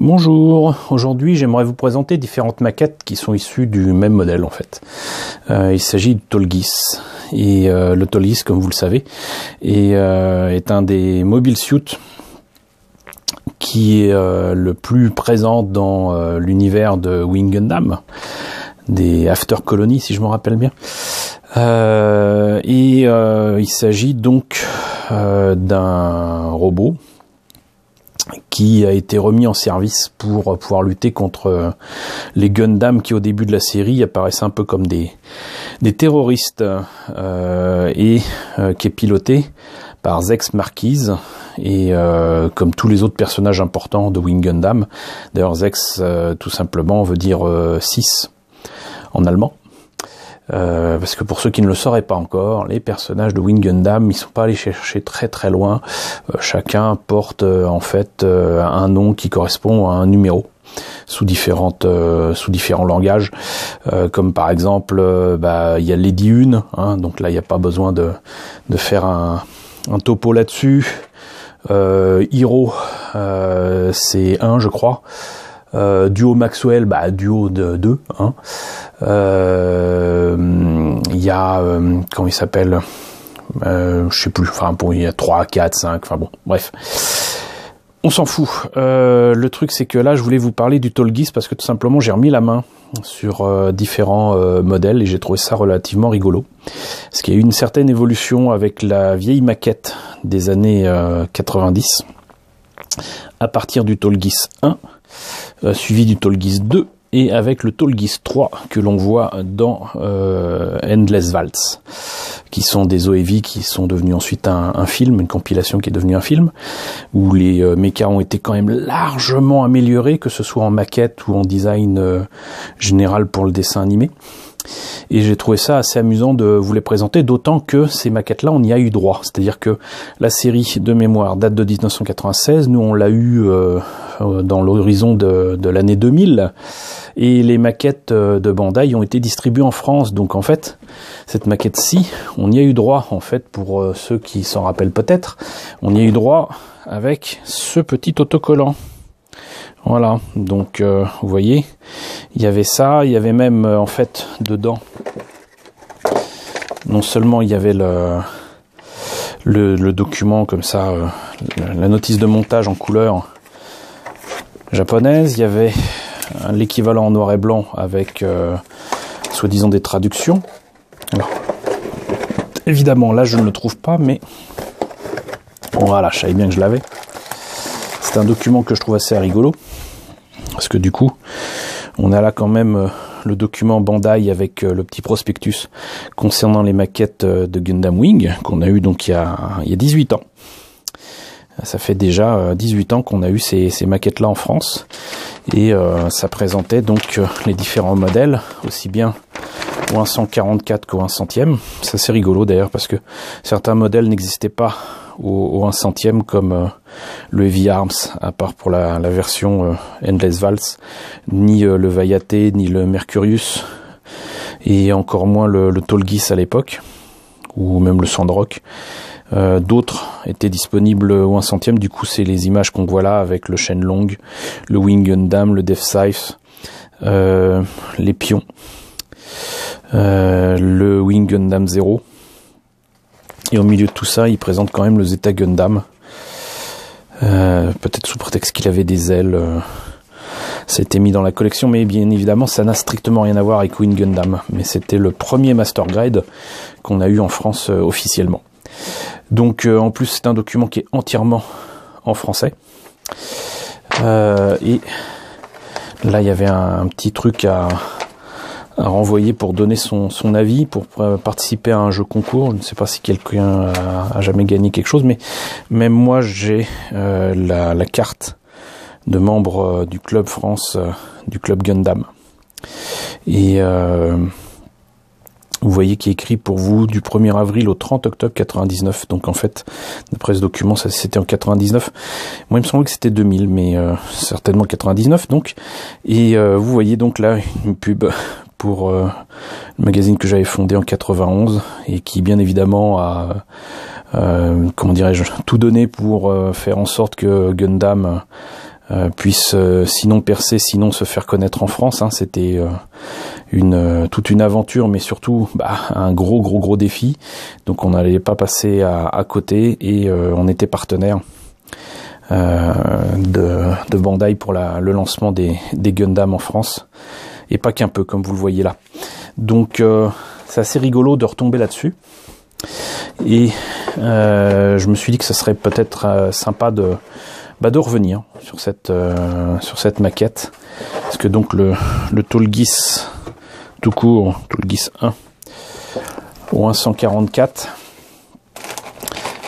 Bonjour, aujourd'hui j'aimerais vous présenter différentes maquettes qui sont issues du même modèle en fait. Il s'agit du Tallgeese, et le Tallgeese, comme vous le savez, est un des mobile suits qui est le plus présent dans l'univers de Wing Gundam, des After Colony si je me rappelle bien. Il s'agit donc d'un robot qui a été remis en service pour pouvoir lutter contre les Gundam qui au début de la série apparaissaient un peu comme des terroristes qui est piloté par Zechs Marquise et comme tous les autres personnages importants de Wing Gundam. D'ailleurs Zechs tout simplement veut dire 6 en allemand. Parce que pour ceux qui ne le sauraient pas encore, les personnages de Wing Gundam, ils sont pas allés chercher très très loin. Chacun porte en fait un nom qui correspond à un numéro sous différents langages. Comme par exemple, il y a Lady 1, hein, donc là il n'y a pas besoin de faire un topo là-dessus. Hiro, c'est 1 je crois. Duo Maxwell, duo de 2. Hein. Il y a comment il s'appelle, je sais plus. Enfin bon, il y a 3, 4, 5. Enfin bon, bref. On s'en fout. Le truc c'est que là, je voulais vous parler du Tallgeese parce que tout simplement, j'ai remis la main sur différents modèles et j'ai trouvé ça relativement rigolo. Parce qu'il y a eu une certaine évolution avec la vieille maquette des années 90 à partir du Tallgeese 1. Suivi du Tallgeese 2 et avec le Tallgeese 3 que l'on voit dans Endless Waltz, qui sont des OEV qui sont devenus ensuite un film, une compilation qui est devenue un film, où les mechas ont été quand même largement améliorés, que ce soit en maquette ou en design général pour le dessin animé. Et j'ai trouvé ça assez amusant de vous les présenter, d'autant que ces maquettes-là, on y a eu droit. C'est-à-dire que la série de mémoire date de 1996, nous on l'a eu dans l'horizon de l'année 2000, et les maquettes de Bandai ont été distribuées en France. Donc en fait, cette maquette-ci, on y a eu droit, en fait, pour ceux qui s'en rappellent peut-être, on y a eu droit avec ce petit autocollant. Voilà, donc vous voyez, il y avait ça, il y avait même en fait dedans, non seulement il y avait le document comme ça, la notice de montage en couleur japonaise, il y avait l'équivalent en noir et blanc avec soi-disant des traductions. Alors, évidemment là je ne le trouve pas, mais voilà, je savais bien que je l'avais. C'est un document que je trouve assez rigolo, parce que du coup, on a là quand même le document Bandai avec le petit prospectus concernant les maquettes de Gundam Wing, qu'on a eu donc il y a 18 ans. Ça fait déjà 18 ans qu'on a eu ces maquettes-là en France, et ça présentait donc les différents modèles, aussi bien au 144 qu'au 1 centième. C'est assez rigolo d'ailleurs, parce que certains modèles n'existaient pas au 1 centième, comme le Heavy Arms, à part pour la version Endless Waltz, ni le Vaiate, ni le Mercurius, et encore moins le Tallgeese à l'époque, ou même le Sandrock. D'autres étaient disponibles au 1 centième, du coup c'est les images qu'on voit là avec le Shenlong, le Wing Gundam, le Death Scythe, les pions, le Wing Gundam 0. Et au milieu de tout ça, il présente quand même le Zeta Gundam. Peut-être sous prétexte qu'il avait des ailes. Ça a été mis dans la collection, mais bien évidemment, ça n'a strictement rien à voir avec Wing Gundam. Mais c'était le premier Master Grade qu'on a eu en France officiellement. Donc, en plus, c'est un document qui est entièrement en français. Et là, il y avait un petit truc à renvoyer pour donner son avis, pour participer à un jeu concours. Je ne sais pas si quelqu'un a jamais gagné quelque chose, mais même moi j'ai la carte de membre du club France, du club Gundam. Et vous voyez qu'il est écrit pour vous du 1er avril au 30 octobre 99. Donc en fait, d'après ce document, ça c'était en 99. Moi il me semble que c'était 2000, mais certainement 99 donc. Et vous voyez donc là une pub pour le magazine que j'avais fondé en 91 et qui bien évidemment a comment dirais-je, tout donné pour faire en sorte que Gundam puisse sinon percer, sinon se faire connaître en France. Hein. C'était toute une aventure, mais surtout un gros défi. Donc on n'allait pas passer à côté, et on était partenaire de Bandai pour le lancement des Gundam en France, et pas qu'un peu, comme vous le voyez là. Donc c'est assez rigolo de retomber là-dessus, et je me suis dit que ça serait peut-être sympa de revenir sur cette maquette, parce que donc le Tallgeese tout court, Tallgeese 1 au 144,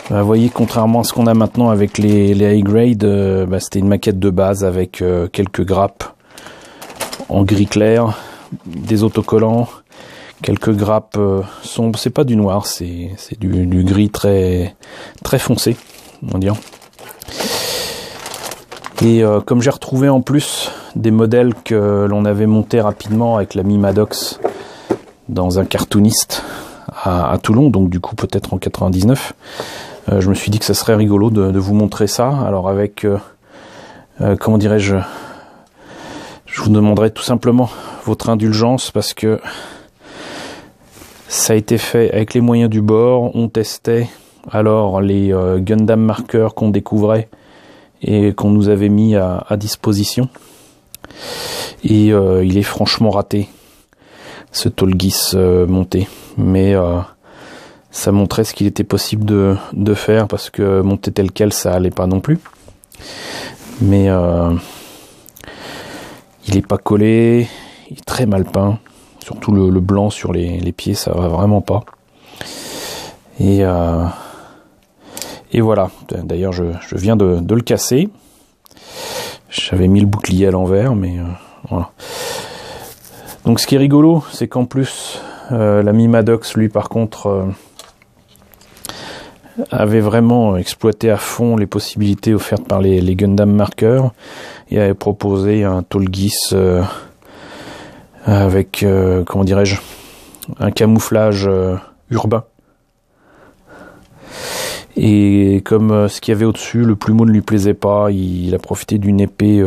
vous voyez, contrairement à ce qu'on a maintenant avec les high grade, c'était une maquette de base avec quelques grappes en gris clair, des autocollants, quelques grappes sombres. C'est pas du noir, c'est du gris très foncé, on dirait. Et comme j'ai retrouvé en plus des modèles que l'on avait montés rapidement avec l'ami Maddox dans un cartooniste à Toulon, donc du coup peut-être en 99, je me suis dit que ça serait rigolo de vous montrer ça. Alors avec, comment dirais-je, je vous demanderai tout simplement votre indulgence, parce que ça a été fait avec les moyens du bord. On testait alors les Gundam marqueurs qu'on découvrait et qu'on nous avait mis à disposition, et il est franchement raté, ce Tallgeese monté, mais ça montrait ce qu'il était possible de faire, parce que monter tel quel ça allait pas non plus, mais il est pas collé, il est très mal peint, surtout le blanc sur les pieds, ça va vraiment pas, et voilà. D'ailleurs je viens de le casser. J'avais mis le bouclier à l'envers, mais voilà. Donc ce qui est rigolo, c'est qu'en plus l'ami Maddox, lui par contre, avait vraiment exploité à fond les possibilités offertes par les Gundam marqueurs, et avait proposé un Tallgeese avec, comment dirais-je, un camouflage urbain. Et comme ce qu'il y avait au-dessus, le plumeau ne lui plaisait pas, il a profité d'une épée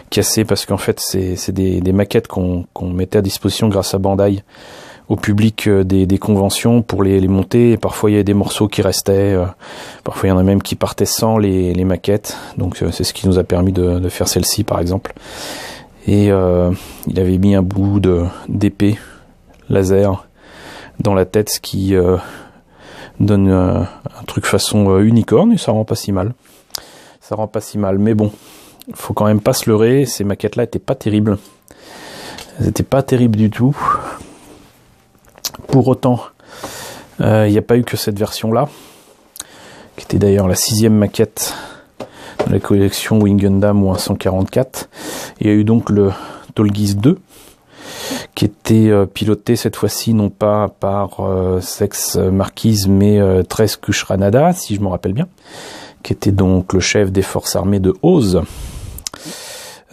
cassée, parce qu'en fait c'est des maquettes qu'on mettait à disposition grâce à Bandai au public des conventions pour les monter, et parfois il y avait des morceaux qui restaient, parfois il y en a même qui partaient sans les maquettes, donc c'est ce qui nous a permis de faire celle-ci par exemple. Et il avait mis un bout d'épée laser dans la tête, ce qui donne un truc façon unicorne, et ça rend pas si mal. Ça rend pas si mal, mais bon, faut quand même pas se leurrer, ces maquettes-là étaient pas terribles. Elles étaient pas terribles du tout. Pour autant, il n'y a pas eu que cette version-là, qui était d'ailleurs la 6e maquette de la collection Wing Gundam ou 144. Il y a eu donc le Tallgeese 2, qui était piloté cette fois-ci non pas par Sex Marquise, mais 13 Kushranada, si je me rappelle bien, qui était donc le chef des forces armées de Oz,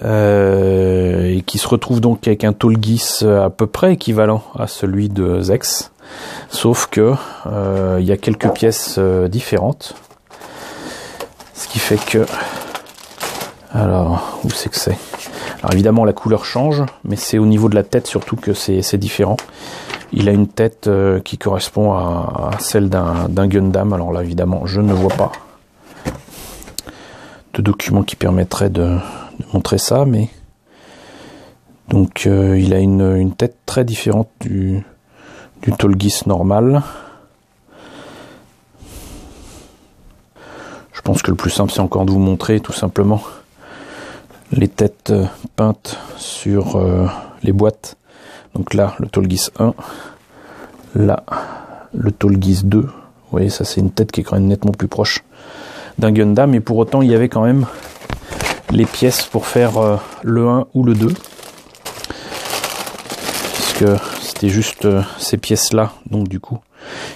et qui se retrouve donc avec un Tallgeese à peu près équivalent à celui de Zex, sauf que il y a quelques pièces différentes, ce qui fait que, alors où c'est que c'est? Alors évidemment la couleur change, mais c'est au niveau de la tête surtout que c'est différent. Il a une tête qui correspond à celle d'un Gundam. Alors là évidemment je ne vois pas de document qui permettrait de montrer ça, mais donc il a une tête très différente du Tallgeese normal. Je pense que le plus simple c'est encore de vous montrer tout simplement les têtes peintes sur les boîtes. Donc là le Tallgeese 1, là le Tallgeese 2. Vous voyez, ça c'est une tête qui est quand même nettement plus proche d'un Gundam, et pour autant il y avait quand même les pièces pour faire le 1 ou le 2, puisque c'était juste ces pièces là, donc du coup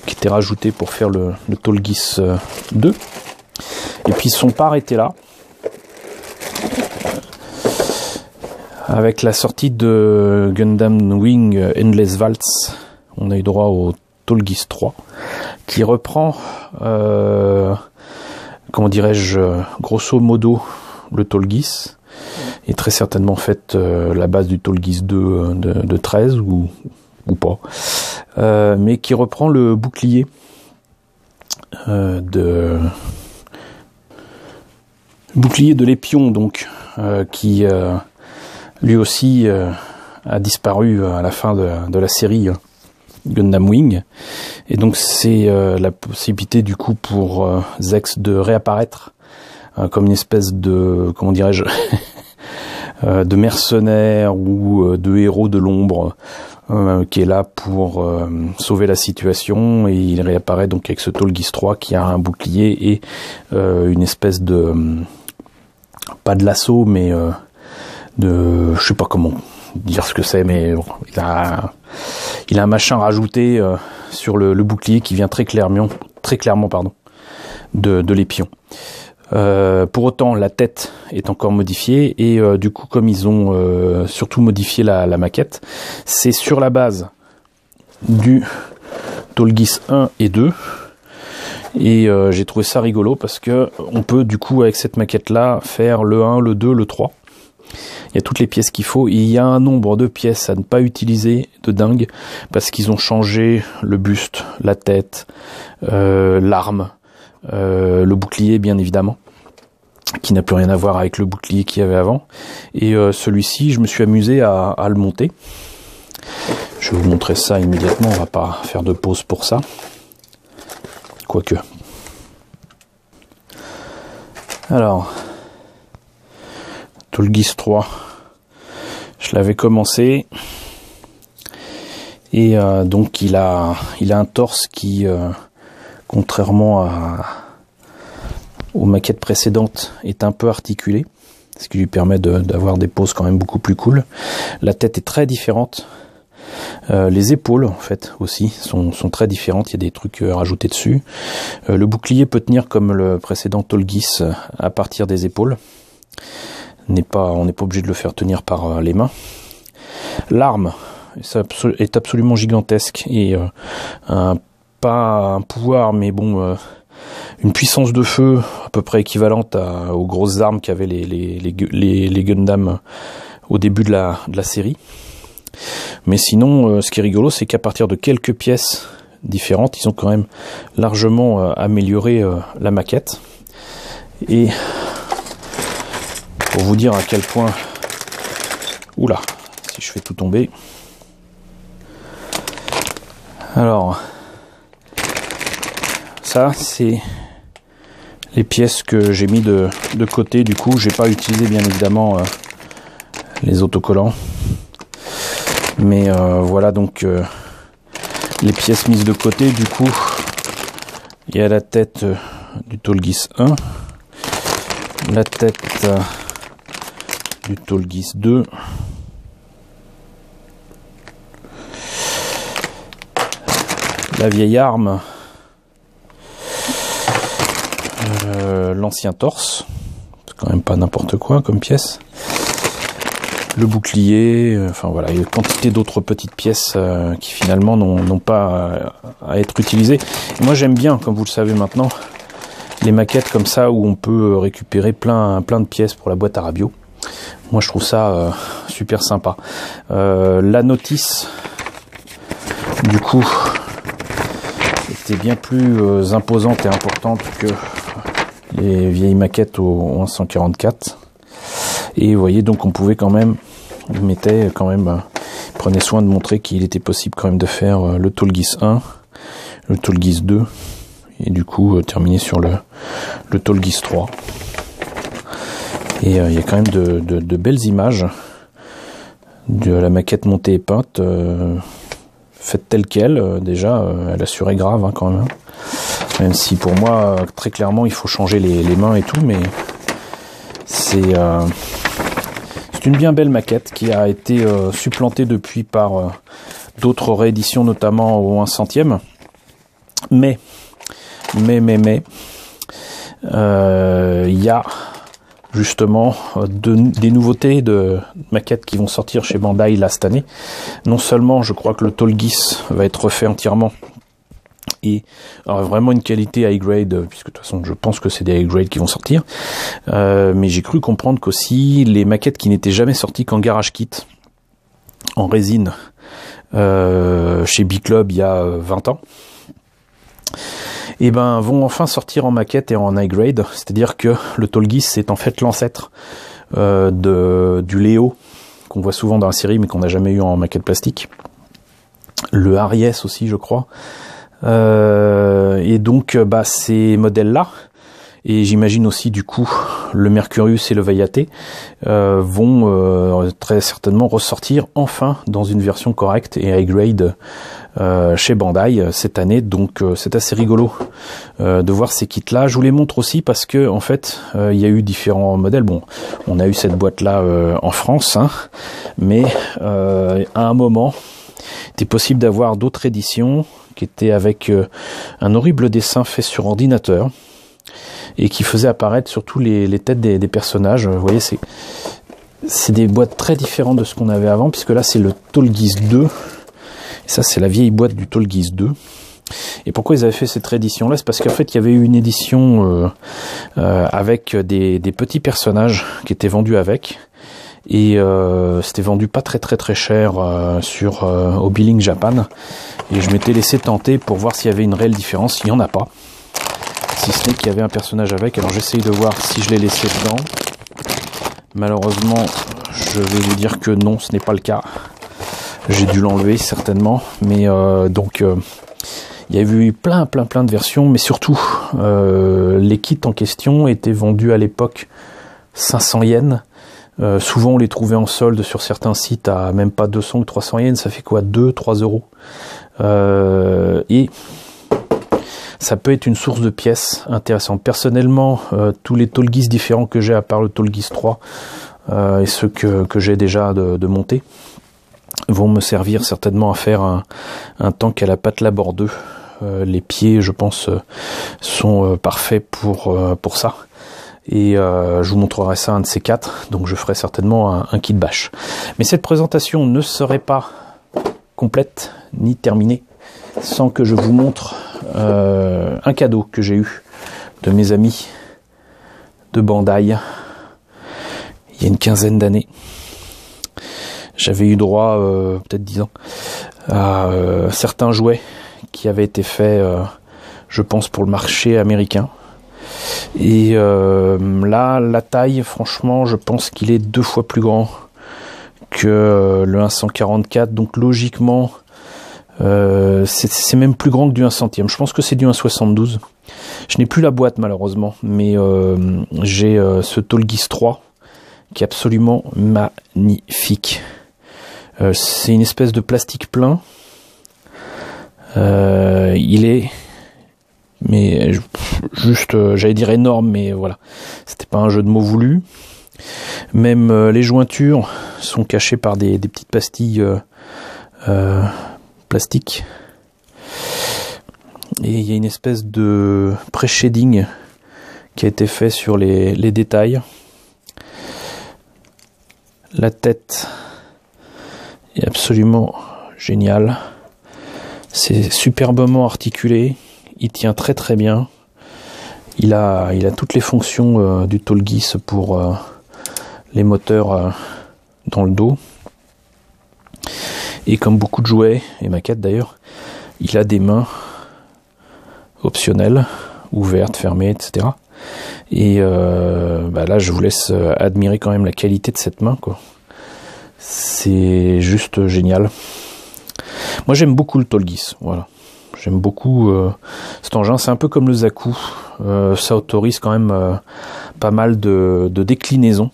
qui étaient rajoutées pour faire le Tallgeese 2. Et puis ils ne sont pas arrêtés là. Avec la sortie de Gundam Wing Endless Waltz, on a eu droit au Tallgeese 3, qui reprend, comment dirais-je, grosso modo le Tallgeese, est très certainement faite la base du Tallgeese 2 de 13 ou pas, mais qui reprend le bouclier de l'épion, donc qui lui aussi a disparu à la fin de la série Gundam Wing, et donc c'est la possibilité du coup pour Zechs de réapparaître comme une espèce de, comment dirais-je, de mercenaire ou de héros de l'ombre qui est là pour sauver la situation, et il réapparaît donc avec ce Tallgeese 3 qui a un bouclier et une espèce de, pas de lasso, mais de, je sais pas comment dire ce que c'est, mais bon, il a un machin rajouté sur le bouclier qui vient très clairement de l'épion. Pour autant, la tête est encore modifiée, et du coup, comme ils ont surtout modifié la maquette, c'est sur la base du Tallgeese 1 et 2, et j'ai trouvé ça rigolo parce que on peut du coup avec cette maquette là faire le 1, le 2, le 3. Il y a toutes les pièces qu'il faut, et il y a un nombre de pièces à ne pas utiliser de dingue, parce qu'ils ont changé le buste, la tête, l'arme, le bouclier bien évidemment, qui n'a plus rien à voir avec le bouclier qu'il y avait avant, et celui-ci je me suis amusé à le monter. Je vais vous montrer ça immédiatement, on va pas faire de pause pour ça, quoique. Alors, Tallgeese 3, je l'avais commencé, et donc il a un torse qui, contrairement aux maquettes précédentes, est un peu articulé, ce qui lui permet d'avoir des poses quand même beaucoup plus cool. La tête est très différente, les épaules en fait aussi sont très différentes, il y a des trucs rajoutés dessus. Le bouclier peut tenir comme le précédent Tallgeese à partir des épaules. On n'est pas obligé de le faire tenir par les mains. L'arme est absolument gigantesque, et pas un pouvoir, mais bon, une puissance de feu à peu près équivalente aux grosses armes qu'avaient les Gundam au début de la série. Mais sinon, ce qui est rigolo, c'est qu'à partir de quelques pièces différentes, ils ont quand même largement amélioré la maquette. Et pour vous dire à quel point... Oula, si je fais tout tomber. Alors, ça, c'est les pièces que j'ai mis de côté. Du coup, j'ai pas utilisé bien évidemment les autocollants. Mais voilà donc les pièces mises de côté. Du coup, il y a la tête du Tallgeese 1, la tête du Tallgeese 2, la vieille arme, l'ancien torse, c'est quand même pas n'importe quoi comme pièce, le bouclier, enfin voilà, il y a une quantité d'autres petites pièces qui finalement n'ont pas à être utilisées. Et moi j'aime bien, comme vous le savez maintenant, les maquettes comme ça où on peut récupérer plein de pièces pour la boîte à Rabio. Moi je trouve ça super sympa. La notice du coup était bien plus imposante et importante que les vieilles maquettes au 144. Et vous voyez, donc on pouvait quand même, il mettait quand même, prenait soin de montrer qu'il était possible quand même de faire le Tallgeese 1, le Tallgeese 2, et du coup terminer sur le Tallgeese 3. Et il y a quand même de belles images de la maquette montée et peinte, faite telle qu'elle. Déjà, elle assurait grave hein, quand même. Même si pour moi, très clairement, il faut changer les mains et tout, mais c'est une bien belle maquette qui a été supplantée depuis par d'autres rééditions, notamment au 1/100e. Mais il y a justement des nouveautés de maquettes qui vont sortir chez Bandai là cette année. Non seulement je crois que le Tallgeese va être refait entièrement Et alors, vraiment une qualité high grade, puisque de toute façon je pense que c'est des high grade qui vont sortir, mais j'ai cru comprendre qu'aussi les maquettes qui n'étaient jamais sorties qu'en garage kit, en résine, chez B-Club il y a 20 ans, et ben vont enfin sortir en maquette et en high grade, c'est-à-dire que le Tallgeese c'est en fait l'ancêtre du Léo qu'on voit souvent dans la série mais qu'on n'a jamais eu en maquette plastique, le Harries aussi je crois. Et donc ces modèles-là, et j'imagine aussi du coup le Mercurius et le Vaiate, vont très certainement ressortir enfin dans une version correcte et high grade chez Bandai cette année. Donc c'est assez rigolo de voir ces kits-là. Je vous les montre aussi parce que en fait il y a eu différents modèles. Bon, on a eu cette boîte-là en France, hein, mais à un moment, il était possible d'avoir d'autres éditions qui était avec un horrible dessin fait sur ordinateur et qui faisait apparaître surtout les têtes des personnages. Vous voyez, c'est des boîtes très différentes de ce qu'on avait avant, puisque là c'est le Tallgeese 2, et ça c'est la vieille boîte du Tallgeese 2. Et pourquoi ils avaient fait cette réédition là? C'est parce qu'en fait il y avait eu une édition avec des petits personnages qui étaient vendus avec, et c'était vendu pas très cher sur Hobby Japan, et je m'étais laissé tenter pour voir s'il y avait une réelle différence. Il n'y en a pas, si ce n'est qu'il y avait un personnage avec. Alors j'essaye de voir si je l'ai laissé dedans. Malheureusement je vais vous dire que non, ce n'est pas le cas. J'ai dû l'enlever certainement, mais donc il y a eu plein de versions, mais surtout les kits en question étaient vendus à l'époque 500 yens. Souvent on les trouvait en solde sur certains sites à même pas 200 ou 300 yens, ça fait quoi, 2-3 euros. Et ça peut être une source de pièces intéressante. Personnellement, tous les Tallgeese différents que j'ai, à part le Tallgeese 3 et ceux que j'ai déjà de monter, vont me servir certainement à faire un tank à la patte Labor 2. Les pieds, je pense, sont parfaits pour ça. Et je vous montrerai ça un de ces quatre, donc je ferai certainement un kit bash. Mais cette présentation ne serait pas complète ni terminée sans que je vous montre un cadeau que j'ai eu de mes amis de Bandai il y a une quinzaine d'années. J'avais eu droit, peut-être 10 ans, à certains jouets qui avaient été faits, je pense, pour le marché américain. Et là, la taille, franchement, je pense qu'il est 2 fois plus grand que le 1/144. Donc logiquement, c'est même plus grand que du 1/100e. Je pense que c'est du 1/72. Je n'ai plus la boîte malheureusement, mais j'ai ce Tallgeese 3 qui est absolument magnifique. C'est une espèce de plastique plein. Il est... mais juste, j'allais dire énorme, mais voilà, c'était pas un jeu de mots voulu. Même les jointures sont cachées par des petites pastilles plastiques, et il y a une espèce de pré-shading qui a été fait sur les détails. La tête est absolument géniale, c'est superbement articulé. Il tient très bien. Il a toutes les fonctions du Tallgeese pour les moteurs dans le dos. Et comme beaucoup de jouets, et maquettes d'ailleurs, il a des mains optionnelles, ouvertes, fermées, etc. Et là, je vous laisse admirer quand même la qualité de cette main, quoi. C'est juste génial. Moi, j'aime beaucoup le Tallgeese, voilà. J'aime beaucoup cet engin, c'est un peu comme le Zaku, ça autorise quand même pas mal de déclinaisons.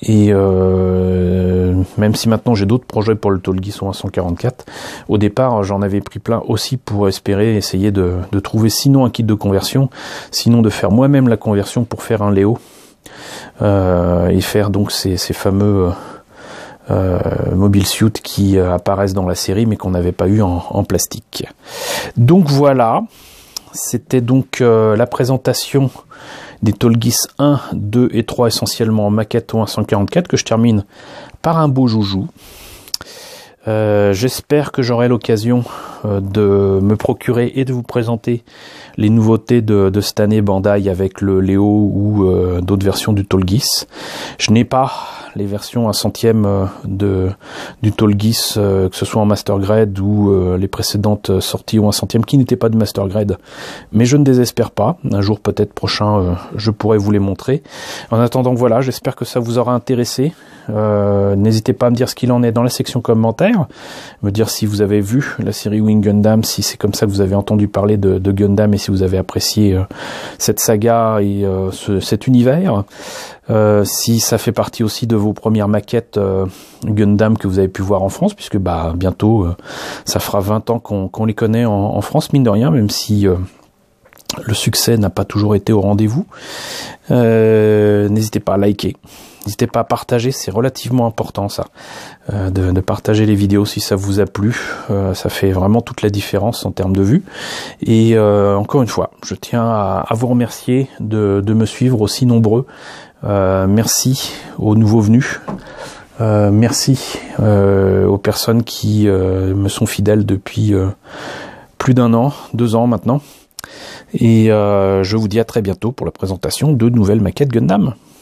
Et même si maintenant j'ai d'autres projets pour le Tallgeese 144, au départ j'en avais pris plein aussi pour espérer essayer de trouver sinon un kit de conversion, sinon de faire moi-même la conversion pour faire un Léo, et faire donc ces fameux... mobile suit qui apparaissent dans la série mais qu'on n'avait pas eu en plastique. Donc voilà, c'était donc la présentation des Tallgeese 1, 2 et 3 essentiellement en maquette au 144, que je termine par un beau joujou. J'espère que j'aurai l'occasion de me procurer et de vous présenter les nouveautés de cette année Bandai avec le Léo ou d'autres versions du Tallgeese. Je n'ai pas les versions 1/100 du Tallgeese, que ce soit en Master Grade ou les précédentes sorties ou 1/100 qui n'étaient pas de Master Grade. Mais je ne désespère pas. Un jour peut-être prochain, je pourrai vous les montrer. En attendant, voilà, j'espère que ça vous aura intéressé. N'hésitez pas à me dire ce qu'il en est dans la section commentaires, me dire si vous avez vu la série Wing Gundam, si c'est comme ça que vous avez entendu parler de Gundam et si vous avez apprécié cette saga et cet univers, si ça fait partie aussi de vos premières maquettes Gundam que vous avez pu voir en France, puisque bientôt ça fera 20 ans qu'on les connaît en France, mine de rien, même si le succès n'a pas toujours été au rendez-vous. N'hésitez pas à liker. N'hésitez pas à partager, c'est relativement important ça, de partager les vidéos si ça vous a plu, ça fait vraiment toute la différence en termes de vues. Et encore une fois, je tiens à vous remercier de me suivre aussi nombreux. Merci aux nouveaux venus, merci aux personnes qui me sont fidèles depuis plus d'1 an, 2 ans maintenant. Et je vous dis à très bientôt pour la présentation de nouvelles maquettes Gundam.